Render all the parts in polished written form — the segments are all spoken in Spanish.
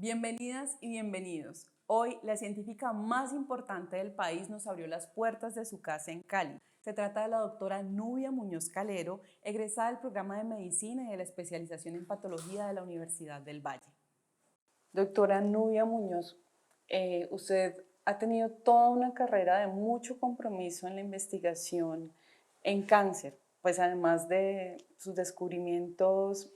Bienvenidas y bienvenidos. Hoy, la científica más importante del país nos abrió las puertas de su casa en Cali. Se trata de la doctora Nubia Muñoz Calero, egresada del programa de Medicina y de la especialización en Patología de la Universidad del Valle. Doctora Nubia Muñoz, usted ha tenido toda una carrera de mucho compromiso en la investigación en cáncer, pues además de sus descubrimientos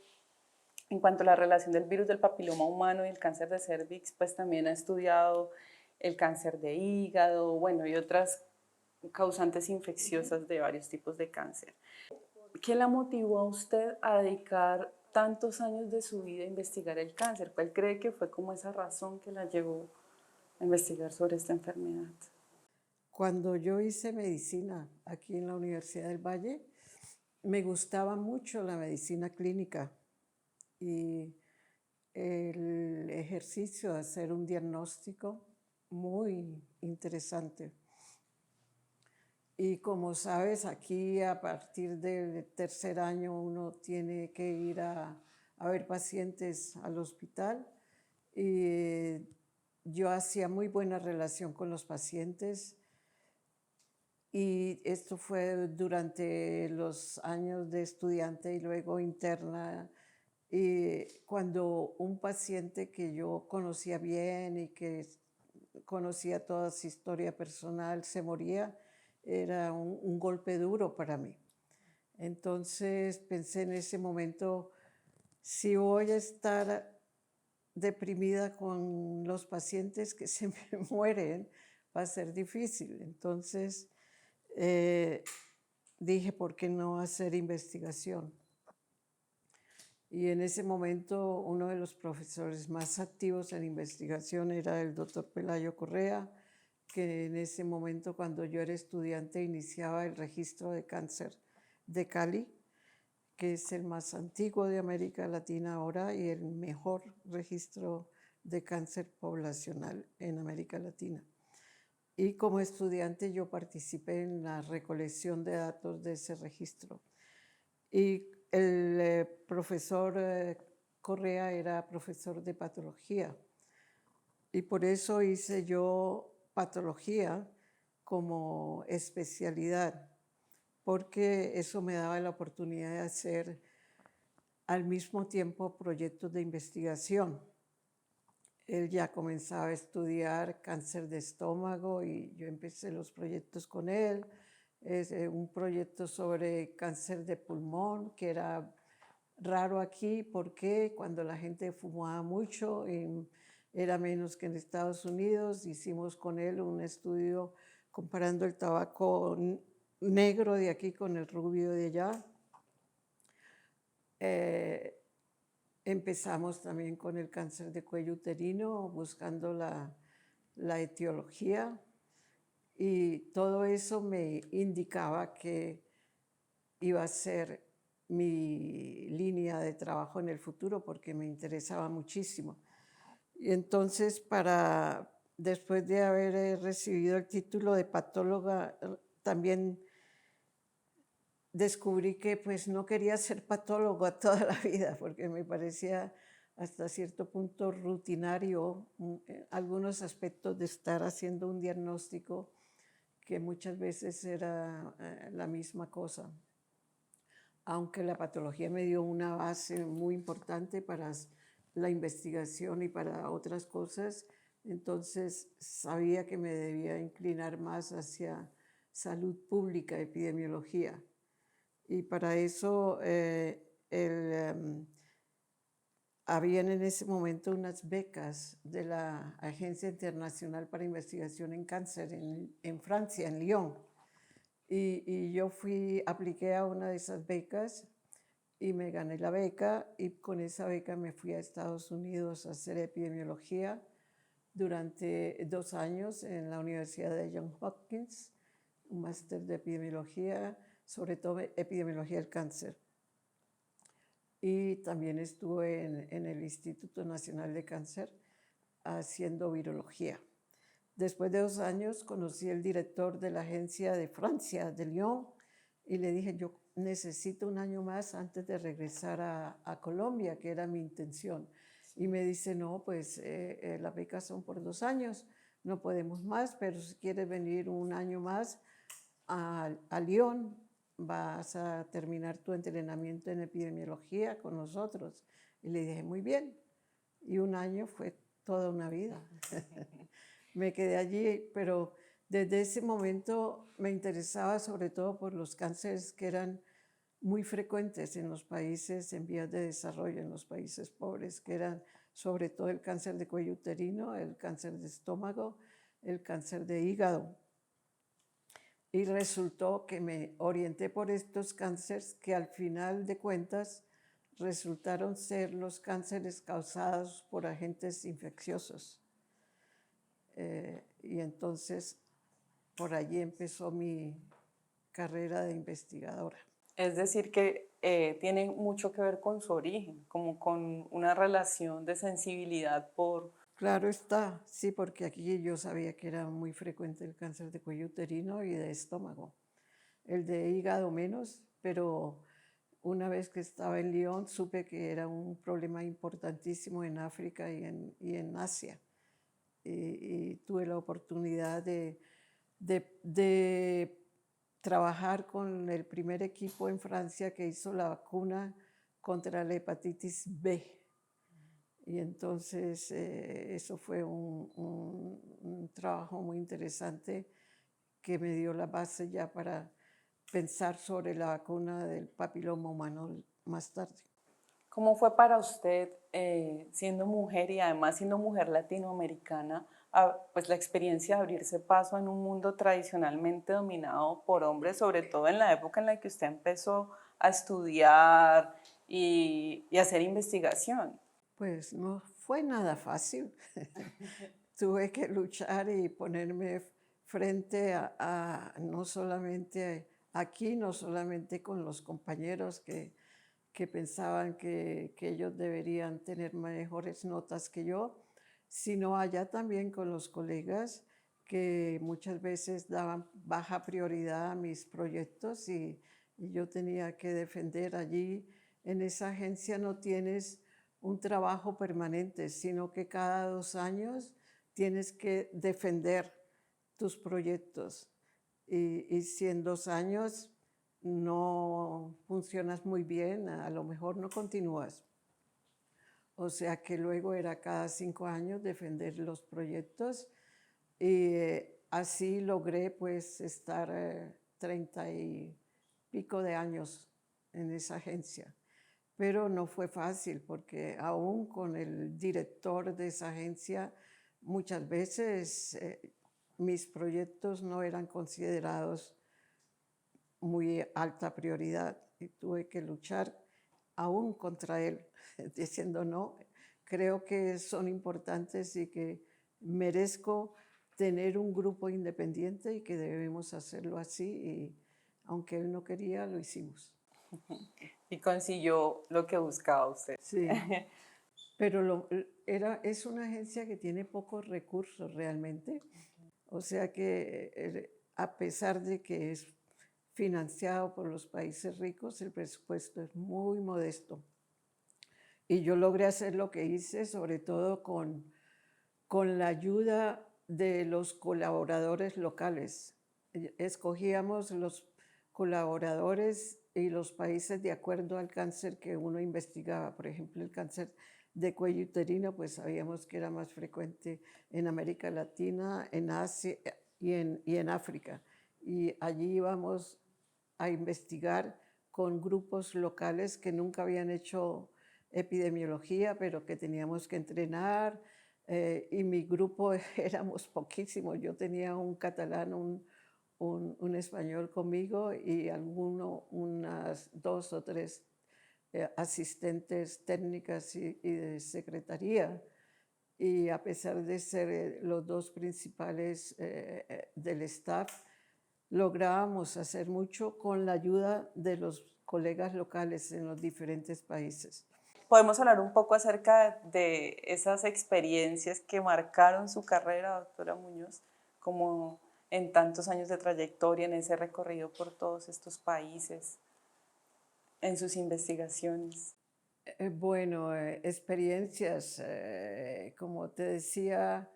en cuanto a la relación del virus del papiloma humano y el cáncer de cervix, pues también ha estudiado el cáncer de hígado, bueno, y otras causantes infecciosas de varios tipos de cáncer. ¿Qué la motivó a usted a dedicar tantos años de su vida a investigar el cáncer? ¿Cuál cree que fue como esa razón que la llevó a investigar sobre esta enfermedad? Cuando yo hice medicina aquí en la Universidad del Valle, me gustaba mucho la medicina clínica y el ejercicio de hacer un diagnóstico muy interesante. Y como sabes, aquí a partir del tercer año uno tiene que ir a ver pacientes al hospital y yo hacía muy buena relación con los pacientes. Y esto fue durante los años de estudiante y luego interna. Y cuando un paciente que yo conocía bien y que conocía toda su historia personal se moría, era un golpe duro para mí. Entonces pensé en ese momento, si voy a estar deprimida con los pacientes que se me mueren, va a ser difícil. Entonces dije, ¿por qué no hacer investigación? Y en ese momento uno de los profesores más activos en investigación era el doctor Pelayo Correa, que en ese momento, cuando yo era estudiante, iniciaba el registro de cáncer de Cali, que es el más antiguo de América Latina ahora y el mejor registro de cáncer poblacional en América Latina. Y como estudiante yo participé en la recolección de datos de ese registro. Y el profesor Correa era profesor de patología. Y por eso hice yo patología como especialidad, porque eso me daba la oportunidad de hacer al mismo tiempo proyectos de investigación. Él ya comenzaba a estudiar cáncer de estómago y yo empecé los proyectos con él. Es un proyecto sobre cáncer de pulmón, que era raro aquí porque cuando la gente fumaba mucho era menos que en Estados Unidos. Hicimos con él un estudio comparando el tabaco negro de aquí con el rubio de allá. Empezamos también con el cáncer de cuello uterino, buscando la etiología, y todo eso me indicaba que iba a ser mi línea de trabajo en el futuro porque me interesaba muchísimo. Y entonces, después de haber recibido el título de patóloga, también descubrí que pues no quería ser patóloga toda la vida porque me parecía hasta cierto punto rutinario algunos aspectos de estar haciendo un diagnóstico que muchas veces era la misma cosa. Aunque la patología me dio una base muy importante para la investigación y para otras cosas, entonces sabía que me debía inclinar más hacia salud pública, epidemiología. Y para eso habían en ese momento unas becas de la Agencia Internacional para Investigación en Cáncer en Francia, en Lyon. Y yo apliqué a una de esas becas y me gané la beca, y con esa beca me fui a Estados Unidos a hacer epidemiología durante 2 años en la Universidad de Johns Hopkins, un máster de epidemiología, sobre todo epidemiología del cáncer. Y también estuve en el Instituto Nacional de Cáncer haciendo virología. Después de 2 años conocí al director de la agencia de Francia, de Lyon, y le dije, yo necesito 1 año más antes de regresar a Colombia, que era mi intención. Y me dice, no, pues las becas son por 2 años, no podemos más, pero si quieres venir un año más a Lyon, vas a terminar tu entrenamiento en epidemiología con nosotros. Y le dije, muy bien. Y un año fue toda una vida. Me quedé allí, pero desde ese momento me interesaba sobre todo por los cánceres que eran muy frecuentes en los países en vías de desarrollo, en los países pobres, que eran sobre todo el cáncer de cuello uterino, el cáncer de estómago, el cáncer de hígado. Y resultó que me orienté por estos cánceres que al final de cuentas resultaron ser los cánceres causados por agentes infecciosos. Y entonces por allí empezó mi carrera de investigadora. Es decir, que tiene mucho que ver con su origen, como con una relación de sensibilidad por... Claro está, sí, porque aquí yo sabía que era muy frecuente el cáncer de cuello uterino y de estómago. El de hígado menos, pero una vez que estaba en Lyon supe que era un problema importantísimo en África y en Asia. Y tuve la oportunidad de trabajar con el primer equipo en Francia que hizo la vacuna contra la hepatitis B. Y entonces eso fue un trabajo muy interesante que me dio la base ya para pensar sobre la vacuna del papiloma humano más tarde. ¿Cómo fue para usted, siendo mujer y además siendo mujer latinoamericana, pues la experiencia de abrirse paso en un mundo tradicionalmente dominado por hombres, sobre todo en la época en la que usted empezó a estudiar y hacer investigación? Pues no fue nada fácil. Tuve que luchar y ponerme frente a no solamente aquí, no solamente con los compañeros que pensaban que ellos deberían tener mejores notas que yo, sino allá también con los colegas que muchas veces daban baja prioridad a mis proyectos y yo tenía que defender allí. En esa agencia no tienes un trabajo permanente, sino que cada 2 años tienes que defender tus proyectos. Y si en 2 años no funcionas muy bien, a lo mejor no continúas. O sea que luego era cada 5 años defender los proyectos y así logré pues estar 30 y pico de años en esa agencia. Pero no fue fácil porque aún con el director de esa agencia muchas veces mis proyectos no eran considerados muy alta prioridad y tuve que luchar aún contra él, diciendo no, creo que son importantes y que merezco tener un grupo independiente y que debemos hacerlo así y aunque él no quería, lo hicimos. Y consiguió lo que buscaba usted. Sí, pero es una agencia que tiene pocos recursos realmente, o sea que a pesar de que es financiado por los países ricos, el presupuesto es muy modesto. Y yo logré hacer lo que hice, sobre todo con la ayuda de los colaboradores locales. Escogíamos los colaboradores y los países de acuerdo al cáncer que uno investigaba. Por ejemplo, el cáncer de cuello uterino, pues sabíamos que era más frecuente en América Latina, en Asia y en África. Y allí íbamos a investigar con grupos locales que nunca habían hecho epidemiología, pero que teníamos que entrenar. Y mi grupo éramos poquísimos. Yo tenía un catalán, un español conmigo y unas 2 o 3 asistentes técnicas y de secretaría. Y a pesar de ser los 2 principales del staff, lográbamos hacer mucho con la ayuda de los colegas locales en los diferentes países. ¿Podemos hablar un poco acerca de esas experiencias que marcaron su carrera, doctora Muñoz, como en tantos años de trayectoria, en ese recorrido por todos estos países, en sus investigaciones? Bueno, experiencias, como te decía,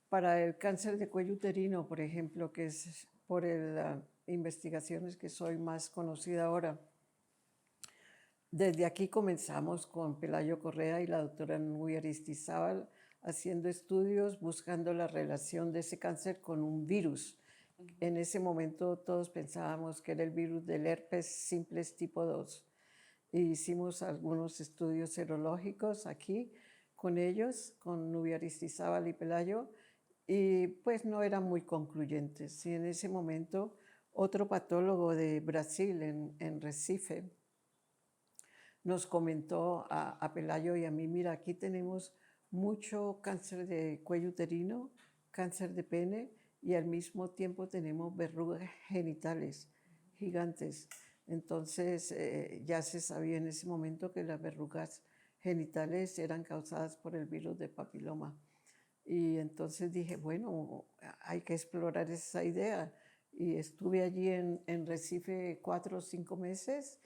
para el cáncer de cuello uterino, por ejemplo, que es por las investigaciones que soy más conocida ahora. Desde aquí comenzamos con Pelayo Correa y la doctora Nubia Aristizábal haciendo estudios buscando la relación de ese cáncer con un virus. En ese momento todos pensábamos que era el virus del herpes simplex tipo 2. Hicimos algunos estudios serológicos aquí con ellos, con Nubia Aristizábal y Pelayo, y pues no eran muy concluyentes. Y en ese momento otro patólogo de Brasil, en Recife, nos comentó a Pelayo y a mí, mira, aquí tenemos mucho cáncer de cuello uterino, cáncer de pene y al mismo tiempo tenemos verrugas genitales gigantes. Entonces ya se sabía en ese momento que las verrugas genitales eran causadas por el virus de papiloma. Y entonces dije, bueno, hay que explorar esa idea. Y estuve allí en Recife 4 o 5 meses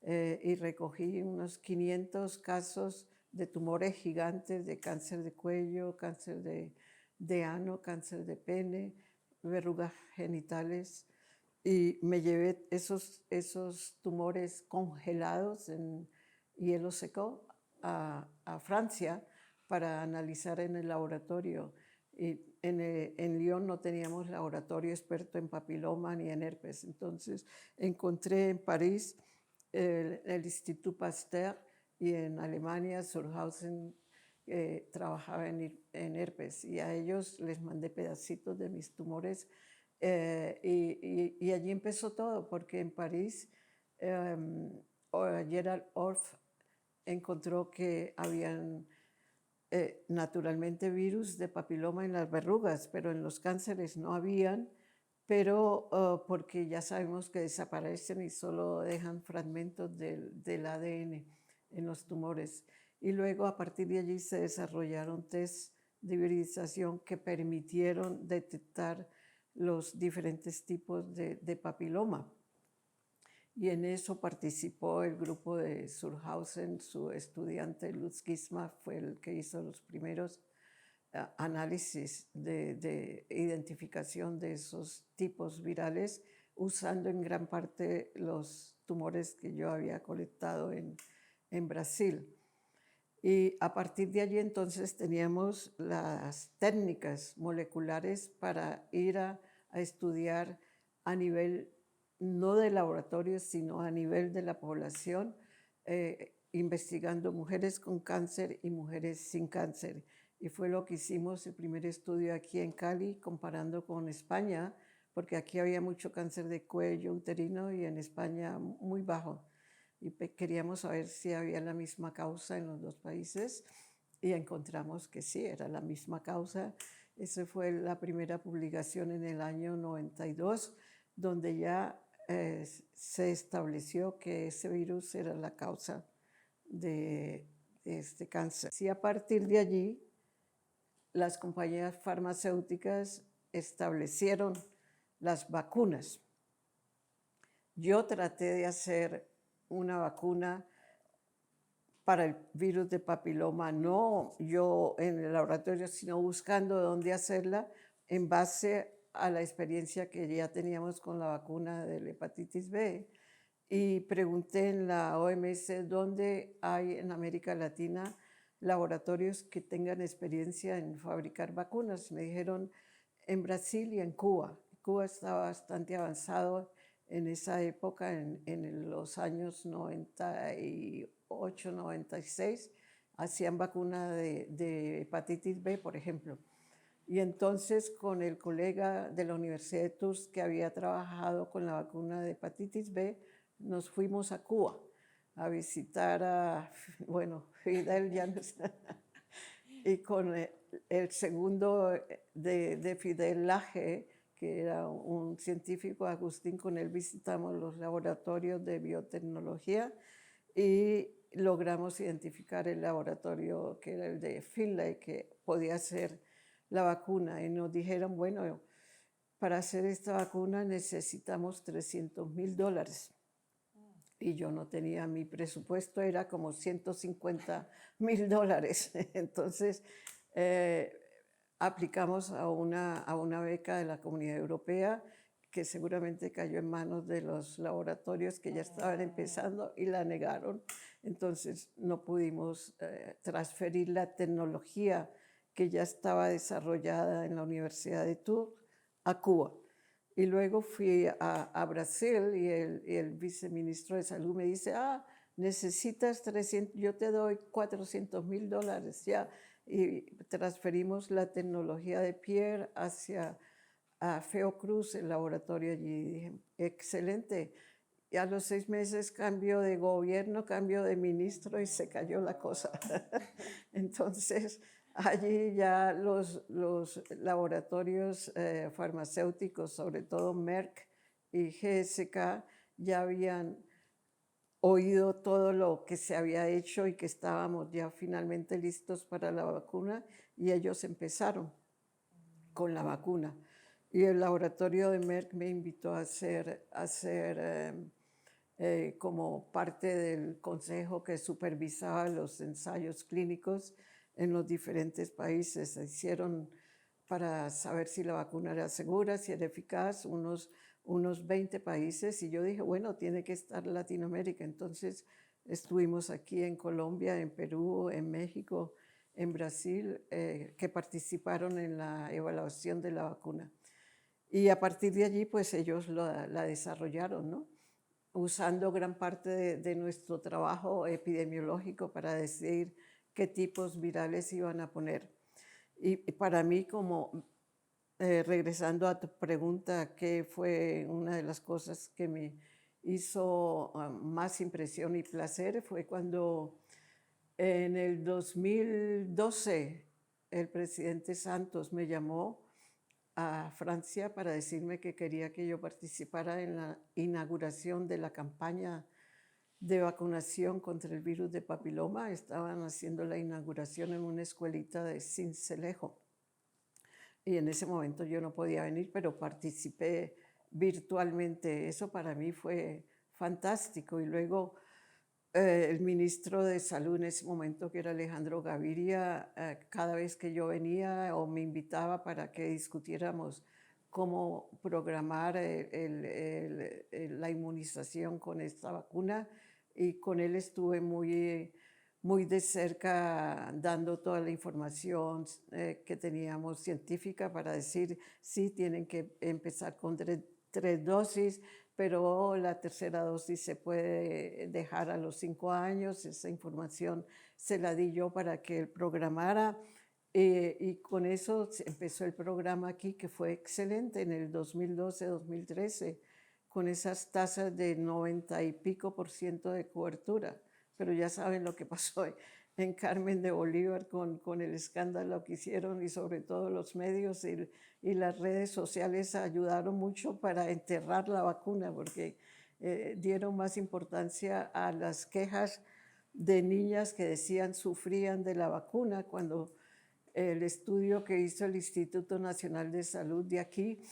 y recogí unos 500 casos de tumores gigantes, de cáncer de cuello, cáncer de ano, cáncer de pene, verrugas genitales. Y me llevé esos tumores congelados en hielo seco a Francia para analizar en el laboratorio. Y en Lyon no teníamos laboratorio experto en papiloma ni en herpes. Entonces encontré en París el Instituto Pasteur y en Alemania Surhausen trabajaba en herpes y a ellos les mandé pedacitos de mis tumores y allí empezó todo porque en París Gerald Orff encontró que habían naturalmente virus de papiloma en las verrugas, pero en los cánceres no habían, pero porque ya sabemos que desaparecen y solo dejan fragmentos del ADN en los tumores. Y luego a partir de allí se desarrollaron test de hibridización que permitieron detectar los diferentes tipos de papiloma. Y en eso participó el grupo de Surhausen, su estudiante Lutz Gisma fue el que hizo los primeros análisis de identificación de esos tipos virales, usando en gran parte los tumores que yo había colectado en Brasil. Y a partir de allí entonces teníamos las técnicas moleculares para ir a estudiar a nivel no de laboratorio, sino a nivel de la población, investigando mujeres con cáncer y mujeres sin cáncer. Y fue lo que hicimos el primer estudio aquí en Cali, comparando con España, porque aquí había mucho cáncer de cuello uterino y en España muy bajo. Y queríamos saber si había la misma causa en los dos países y encontramos que sí, era la misma causa. Esa fue la primera publicación en el año 92, donde ya se estableció que ese virus era la causa de este cáncer. Sí, a partir de allí, las compañías farmacéuticas establecieron las vacunas. Yo traté de hacer una vacuna para el virus de papiloma, no yo en el laboratorio, sino buscando dónde hacerla en base a la experiencia que ya teníamos con la vacuna de la hepatitis B. Y pregunté en la OMS dónde hay en América Latina laboratorios que tengan experiencia en fabricar vacunas. Me dijeron en Brasil y en Cuba. Cuba estaba bastante avanzado en esa época, en los años 98, 96, hacían vacuna de hepatitis B, por ejemplo. Y entonces con el colega de la Universidad de Tours que había trabajado con la vacuna de hepatitis B, nos fuimos a Cuba a visitar a, bueno, Fidel ya no está, y con el segundo de Fidel Laje, que era un científico, Agustín, con él visitamos los laboratorios de biotecnología y logramos identificar el laboratorio que era el de Finlay, que podía hacer la vacuna. Y nos dijeron, bueno, para hacer esta vacuna necesitamos $300,000. y yo no tenía, mi presupuesto era como $150,000. Entonces, aplicamos a una beca de la Comunidad Europea que seguramente cayó en manos de los laboratorios que ya estaban empezando y la negaron. Entonces, no pudimos transferir la tecnología que ya estaba desarrollada en la Universidad de Tours a Cuba. Y luego fui a Brasil y el viceministro de Salud me dice, necesitas 300, yo te doy $400,000 ya. Y transferimos la tecnología de Pierre hacia Fiocruz, el laboratorio allí. Y dije, excelente. Y a los 6 meses cambio de gobierno, cambio de ministro y se cayó la cosa. Entonces, allí ya los laboratorios farmacéuticos, sobre todo Merck y GSK, ya habían oído todo lo que se había hecho y que estábamos ya finalmente listos para la vacuna y ellos empezaron con la vacuna. Y el laboratorio de Merck me invitó a hacer como parte del consejo que supervisaba los ensayos clínicos en los diferentes países. Se hicieron para saber si la vacuna era segura, si era eficaz, unos 20 países. Y yo dije, bueno, tiene que estar Latinoamérica. Entonces estuvimos aquí en Colombia, en Perú, en México, en Brasil, que participaron en la evaluación de la vacuna. Y a partir de allí, pues ellos la desarrollaron, ¿no? Usando gran parte de nuestro trabajo epidemiológico para decidir qué tipos virales iban a poner. Y para mí, como regresando a tu pregunta, ¿qué fue una de las cosas que me hizo más impresión y placer? Fue cuando en el 2012 el presidente Santos me llamó a Francia para decirme que quería que yo participara en la inauguración de la campaña de vacunación contra el virus de papiloma. Estaban haciendo la inauguración en una escuelita de Sincelejo. Y en ese momento yo no podía venir, pero participé virtualmente. Eso para mí fue fantástico. Y luego el ministro de Salud en ese momento, que era Alejandro Gaviria, cada vez que yo venía o me invitaba para que discutiéramos cómo programar la inmunización con esta vacuna, y con él estuve muy de cerca dando toda la información que teníamos científica para decir, sí, tienen que empezar con 3 dosis, pero la tercera dosis se puede dejar a los 5 años. Esa información se la di yo para que él programara, y con eso empezó el programa aquí, que fue excelente en el 2012-2013, con esas tasas de 90 y pico % de cobertura. Pero ya saben lo que pasó en Carmen de Bolívar con el escándalo que hicieron, y sobre todo los medios y las redes sociales ayudaron mucho para enterrar la vacuna, porque dieron más importancia a las quejas de niñas que decían sufrían de la vacuna, cuando el estudio que hizo el Instituto Nacional de Salud de aquí,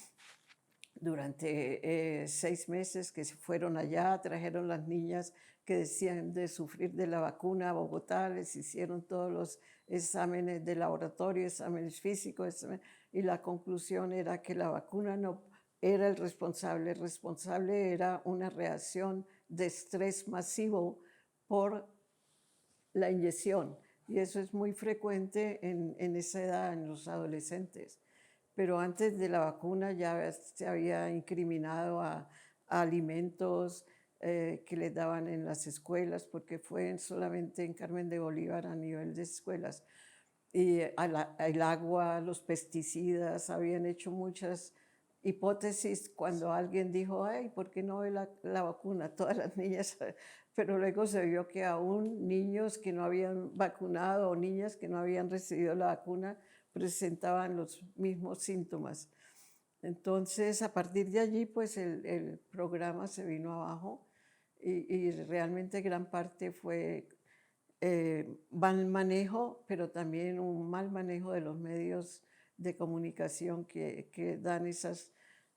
durante 6 meses que se fueron allá, trajeron las niñas que decían de sufrir de la vacuna a Bogotá, les hicieron todos los exámenes de laboratorio, exámenes físicos, y la conclusión era que la vacuna no era el responsable era una reacción de estrés masivo por la inyección, y eso es muy frecuente en esa edad, en los adolescentes. Pero antes de la vacuna ya se había incriminado a alimentos que les daban en las escuelas, porque fue solamente en Carmen de Bolívar a nivel de escuelas. Y el agua, los pesticidas, habían hecho muchas hipótesis cuando alguien dijo, ay, ¿por qué no la vacuna? Todas las niñas, pero luego se vio que aún niños que no habían vacunado o niñas que no habían recibido la vacuna presentaban los mismos síntomas. Entonces, a partir de allí, pues el programa se vino abajo, y realmente gran parte fue mal manejo, pero también un mal manejo de los medios de comunicación que dan esas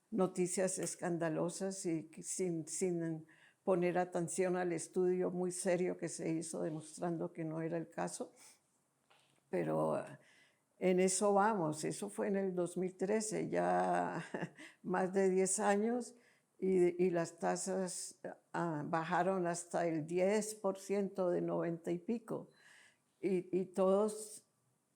noticias escandalosas y sin poner atención al estudio muy serio que se hizo demostrando que no era el caso, pero en eso vamos. Eso fue en el 2013, ya más de 10 años, y las tasas bajaron hasta el 10% de 90 y pico, y todos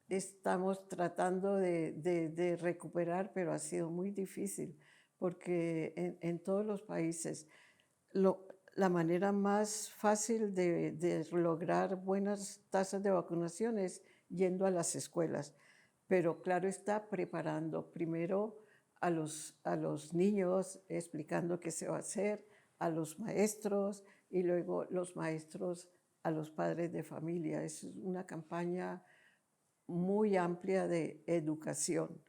estamos tratando de recuperar, pero ha sido muy difícil, porque en todos los países la manera más fácil de lograr buenas tasas de vacunación es yendo a las escuelas, pero claro está, preparando primero a los niños, explicando qué se va a hacer, a los maestros, y luego los maestros a los padres de familia. Es una campaña muy amplia de educación,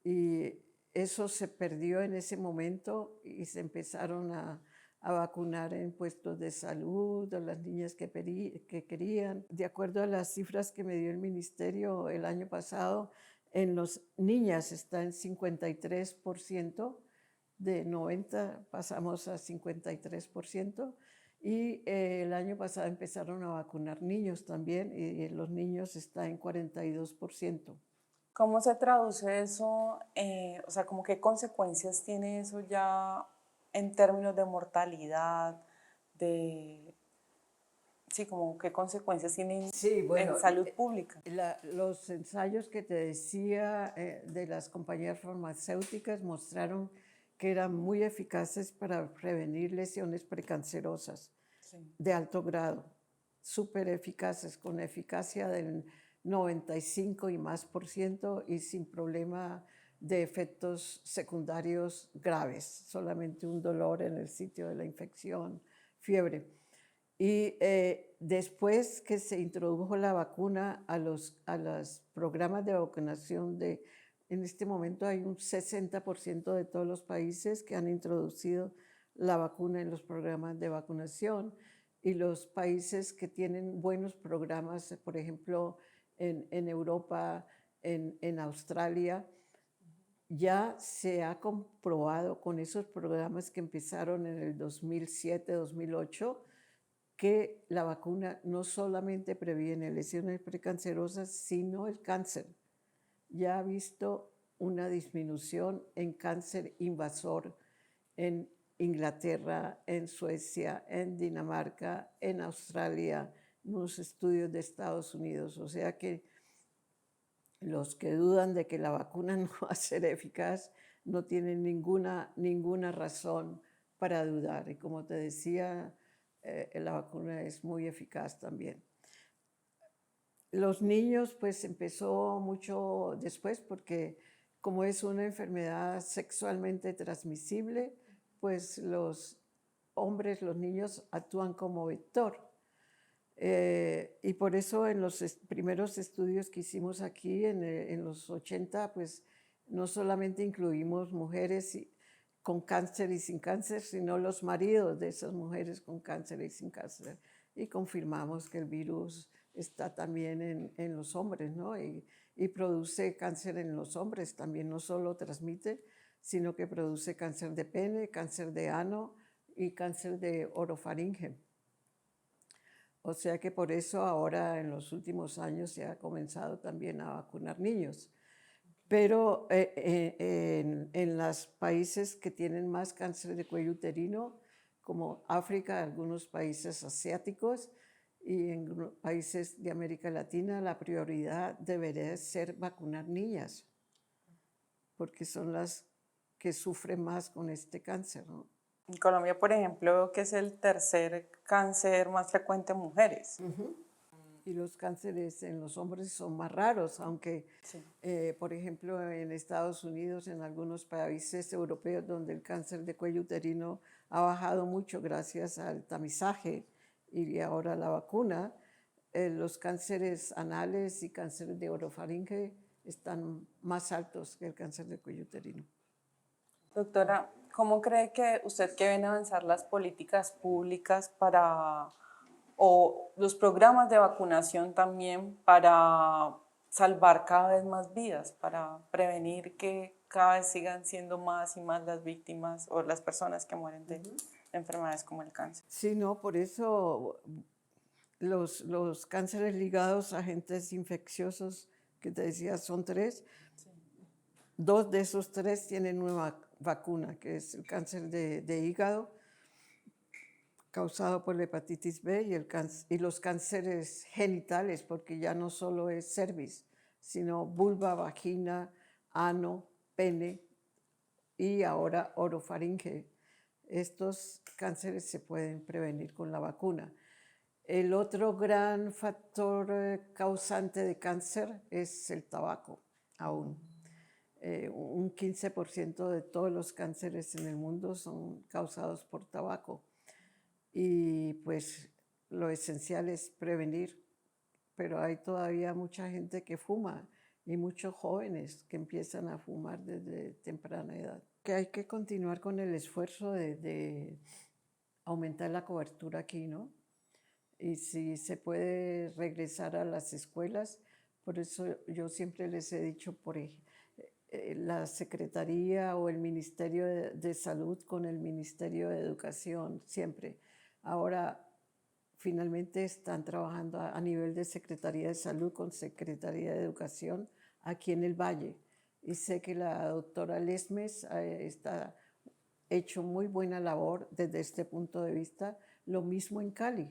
y eso se perdió en ese momento, y se empezaron a vacunar en puestos de salud a las niñas que querían. De acuerdo a las cifras que me dio el ministerio el año pasado, en las niñas está en 53%, de 90 pasamos a 53%, y el año pasado empezaron a vacunar niños también, y los niños está en 42%. ¿Cómo se traduce eso? O sea, ¿cómo qué consecuencias tiene eso ya en términos de mortalidad, de, sí, como qué consecuencias tienen Sí, en bueno, salud pública? los ensayos que te decía de las compañías farmacéuticas mostraron que eran muy eficaces para prevenir lesiones precancerosas Sí. de alto grado, súper eficaces, con eficacia del 95 y más por ciento, y sin problema de efectos secundarios graves, solamente un dolor en el sitio de la infección, fiebre. Y después que se introdujo la vacuna a los programas de vacunación, en este momento hay un 60% de todos los países que han introducido la vacuna en los programas de vacunación, y los países que tienen buenos programas, por ejemplo, en Europa, en Australia, ya se ha comprobado con esos programas que empezaron en el 2007, 2008, que la vacuna no solamente previene lesiones precancerosas, sino el cáncer. Ya ha visto una disminución en cáncer invasor en Inglaterra, en Suecia, en Dinamarca, en Australia, en unos estudios de Estados Unidos. O sea que los que dudan de que la vacuna no va a ser eficaz no tienen ninguna razón para dudar. Y como te decía, la vacuna es muy eficaz también. Los niños, pues empezó mucho después, porque como es una enfermedad sexualmente transmisible, pues los hombres, los niños actúan como vector. Y por eso en los primeros estudios que hicimos aquí en los 80, pues no solamente incluimos mujeres con cáncer y sin cáncer, sino los maridos de esas mujeres con cáncer y sin cáncer. Y confirmamos que el virus está también en los hombres, ¿no? Y produce cáncer en los hombres también, no solo transmite, sino que produce cáncer de pene, cáncer de ano y cáncer de orofaringe. O sea que por eso ahora en los últimos años se ha comenzado también a vacunar niños. Pero en los países que tienen más cáncer de cuello uterino, como África, algunos países asiáticos y en países de América Latina, la prioridad debería ser vacunar niñas, porque son las que sufren más con este cáncer, ¿no? En Colombia, por ejemplo, veo que es el tercer cáncer más frecuente en mujeres. Y los cánceres en los hombres son más raros, aunque, Sí. por ejemplo, en Estados Unidos, en algunos países europeos donde el cáncer de cuello uterino ha bajado mucho gracias al tamizaje y ahora la vacuna, los cánceres anales y cáncer de orofaringe están más altos que el cáncer de cuello uterino. Doctora, ¿cómo cree que usted que ven avanzar las políticas públicas o los programas de vacunación también para salvar cada vez más vidas, para prevenir que cada vez sigan siendo más y más las víctimas o las personas que mueren de enfermedades como el cáncer. Sí, no, por eso los cánceres ligados a agentes infecciosos, que te decía, son 3. Sí. 2 de esos 3 tienen una vacuna, que es el cáncer de hígado, causado por la hepatitis B, y los cánceres genitales, porque ya no solo es cervix, sino vulva, vagina, ano, pene y ahora orofaringe. Estos cánceres se pueden prevenir con la vacuna. El otro gran factor causante de cáncer es el tabaco, aún. Un 15% de todos los cánceres en el mundo son causados por tabaco. Y pues lo esencial es prevenir, pero hay todavía mucha gente que fuma y muchos jóvenes que empiezan a fumar desde temprana edad. Que hay que continuar con el esfuerzo de aumentar la cobertura aquí, ¿no? Y si se puede regresar a las escuelas, por eso yo siempre les he dicho, la Secretaría o el Ministerio de Salud con el Ministerio de Educación, siempre. Ahora, finalmente están trabajando a nivel de Secretaría de Salud con Secretaría de Educación aquí en el Valle. Y sé que la doctora Lesmes está hecho muy buena labor desde este punto de vista, lo mismo en Cali.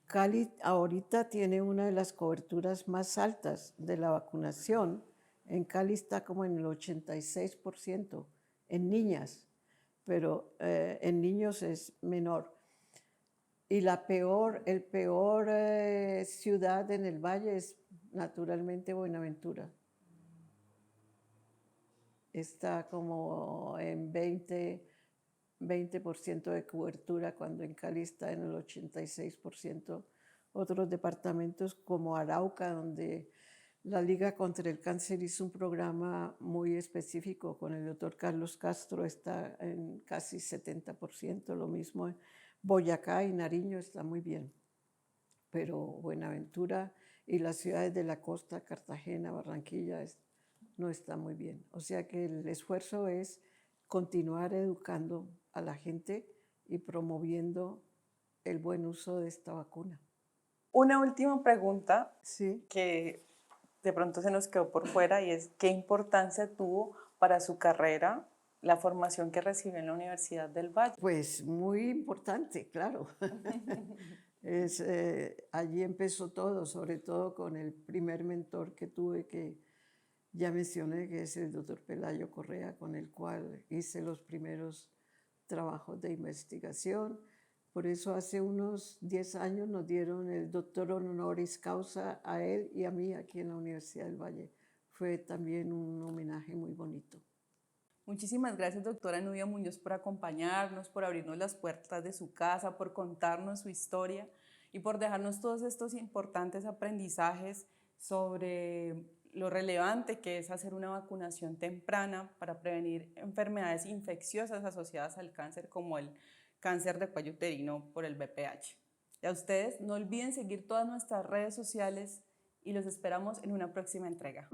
Cali ahorita tiene una de las coberturas más altas de la vacunación. En Cali está como en el 86% en niñas, pero en niños es menor. Y el peor ciudad en el valle es naturalmente Buenaventura. Está como en 20% de cobertura, cuando en Cali está en el 86%. Otros departamentos como Arauca, donde la Liga contra el Cáncer hizo un programa muy específico con el doctor Carlos Castro, está en casi 70%, lo mismo en Boyacá y Nariño está muy bien. Pero Buenaventura y las ciudades de la costa, Cartagena, Barranquilla, no está muy bien. O sea que el esfuerzo es continuar educando a la gente y promoviendo el buen uso de esta vacuna. Una última pregunta Sí. que de pronto se nos quedó por fuera y es ¿qué importancia tuvo para su carrera la formación que recibió en la Universidad del Valle? Pues muy importante, claro. Allí empezó todo, sobre todo con el primer mentor que tuve, que ya mencioné, que es el doctor Pelayo Correa, con el cual hice los primeros trabajos de investigación. Por eso hace unos 10 años nos dieron el doctor honoris causa a él y a mí aquí en la Universidad del Valle. Fue también un homenaje muy bonito. Muchísimas gracias, doctora Nubia Muñoz, por acompañarnos, por abrirnos las puertas de su casa, por contarnos su historia y por dejarnos todos estos importantes aprendizajes sobre lo relevante que es hacer una vacunación temprana para prevenir enfermedades infecciosas asociadas al cáncer, como el cáncer de cuello uterino por el BPH. Y a ustedes no olviden seguir todas nuestras redes sociales y los esperamos en una próxima entrega.